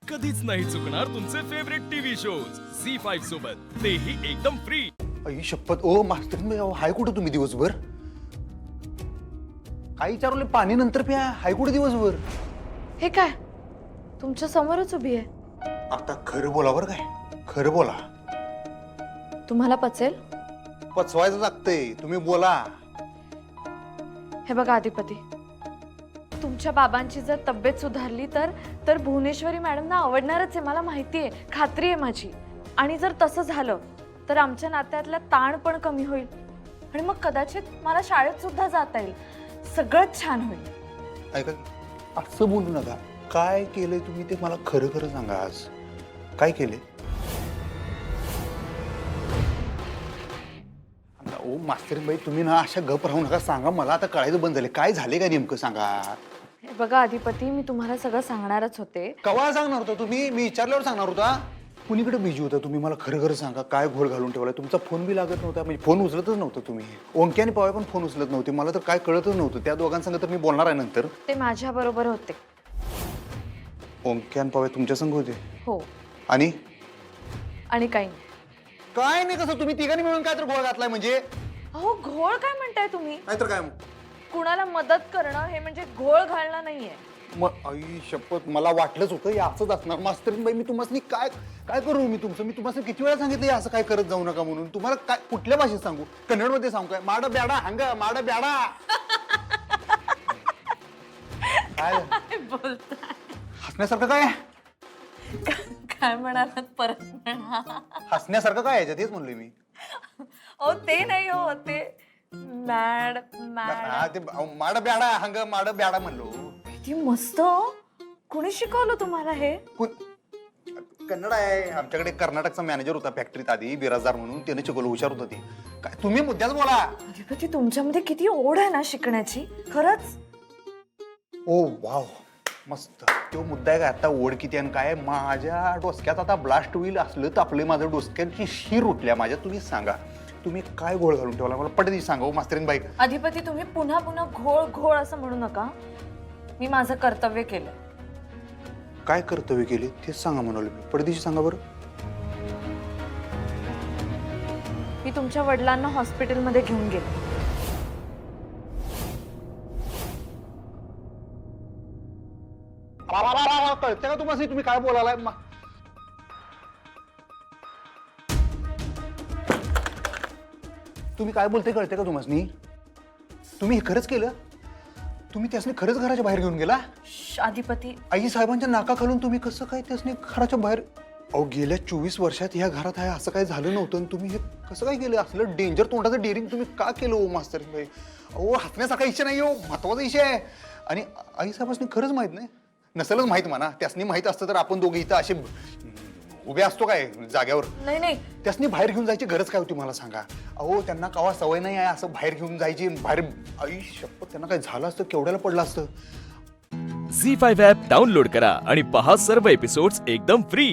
कधीच नाही चुकणार तुमचे फेवरेट टीव्ही शोज झी5 सोबत, तेही एकदम फ्री। आई शपथ ओ मास्तर हाय कुठं तुम्ही दिवसभर? काय विचारले पाणी नंतर प्या, हाय कुठं दिवसभर? हे काय तुमच्या समोरच उभी आहे। आता खरं बोला बरं काय, खरं बोला। तुम्हाला पचेल? पचवायचं लागतंय, तुम्ही बोला। हे बघा अधिपती, तुमच्या बाबांची जर तब्येत सुधारली तर भुवनेश्वरी मॅडमना आवडणारच आहे, मला माहिती आहे, खात्री आहे माझी। आणि जर तसं झालं तर आमच्या नात्यातला ताण पण कमी होईल आणि मग कदाचित मला शाळेत सुद्धा जाता येईल, सगळंच छान होईल। ऐका, असं बोलू नका। काय केलंय तुम्ही ते मला खरं खरं सांगा। आज काय केलंय? ओ मास्तरीबाई, तुम्ही ना अशा गप राहू नका, सांगा मला। आता कळायचं बंद झाले, काय झाले का नेमकं सांगा। हे बघा अधिपती, मी तुम्हाला सगळं सांगणारच होते। कवा सांगणार होता तुम्ही? मी विचारल्यावर सांगणार होता? कुणीकडे बिजी होता तुम्ही? मला खरं खरं सांगा, काय घोळ घालून ठेवलाय? तुमचा फोन बी लागत नव्हता, म्हणजे फोन उचलतच नव्हतं तुम्ही। ओंकी आणि पवाय पण फोन उचलत नव्हते, मला तर काय कळतच नव्हतं। त्या दोघांसंग तर मी बोलणार आहे नंतर। ते माझ्या बरोबर होते। ओंकी आणि पवाय तुमच्या संग होते? हो। आणि काही नाही। काय नाही, कसं तुम्ही तिघांनी मिळून काय तर घोळ घातलाय म्हणजे? अहो घोळ काय म्हणताय तुम्ही? नाहीतर काय? कुणाला मदत करणं हे म्हणजे घोळ घालणं नाहीये। मग आई शपथ, मला वाटलंच होतं हे असंच असणार। मास्तरीबाई, मी तुम्हाला काय काय करू? मी तुम्हाला किती वेळा सांगितलं असं काय करत जाऊ नका म्हणून? तुम्हाला काय कुठल्या भाषेत सांगू? कन्नडमध्ये सांगू काय? माड ब्याडा हंग, माड ब्याडा। काय बोलताय? हसण्यासारखं काय? काय म्हणालात परत म्हणा? हसण्यासारखं काय याच्यात, तेच म्हणलोय मी। ओ ते नाही, हो ते मॅड मॅड। हा ते माड ब्याडा हंग, माड ब्याडा म्हणलो। किती मस्त। कोणी शिकवलं तुम्हाला हे? कन्नड आहे। आमच्याकडे कर्नाटकचा मॅनेजर होता फॅक्टरीत आधी, बिराजदार म्हणून, त्याने शिकवलं, हुशार होता ती। काय तुम्ही मुद्द्याच बोला। अधिपती, तुमच्यामध्ये किती ओढ आहे ना शिकण्याची, खरंच। ओ वाव, मस्त। तो मुद्दा आहे का आता? ओढ किती आणि काय? माझ्या डोसक्यात आता ब्लास्ट होईल असलं तापले, माझ्या डोसक्याची शीर उठल्या माझ्या। तुम्ही सांगा, तुम्ही काय घोळ घालून ठेवला मला पटदी सांगा मास्तरीन बाई। अधिपती, तुम्ही पुन्हा पुन्हा घोळ घोळ असं म्हणू नका। मी माझं कर्तव्य केलं। काय कर्तव्य केले तेच सांगा म्हणाले मी। पडदेशी सांगा बरं। मी तुमच्या वडिलांना हॉस्पिटलमध्ये घेऊन गेले। कळतं का तुम्हाला तुम्ही काय बोलायलाय? तुम्ही काय बोलते कळते का तुम्हाला? तुम्ही हे खरंच केलं? तुम्ही त्यासने खरंच घराच्या बाहेर घेऊन गेला? अधिपती, आई साहेबांच्या नाकाखालून तुम्ही कसं काय त्यासने घराच्या बाहेर? अहो गेल्या 24 वर्षात या घरात आहे असं काय झालं नव्हतं, तुम्ही हे कसं काय केलं? असलं डेंजर तोंडाचं डेअरिंग तुम्ही का केलं हो मास्तर भाई? अहो हसण्यासारखा विषय नाही हो, महत्वाचा विषय आहे। आणि आई साहेबांनी खरंच माहित नाही? नसेलच माहित म्हणा, त्यासनी माहित असतं तर आपण दोघे इथं असे उभे असतो काय जाग्यावर? नाही नाही, त्यासनी बाहेर घेऊन जायची गरज काय होती मला सांगा? अहो त्यांना कवा सवय नाही आहे असं बाहेर घेऊन जायची, बाहेर। आई शपथ, त्यांना काय झालं असतं, केवढ्याला पडलं असतं? झी5 ॲप डाउनलोड करा आणि पहा सर्व एपिसोड्स एकदम फ्री।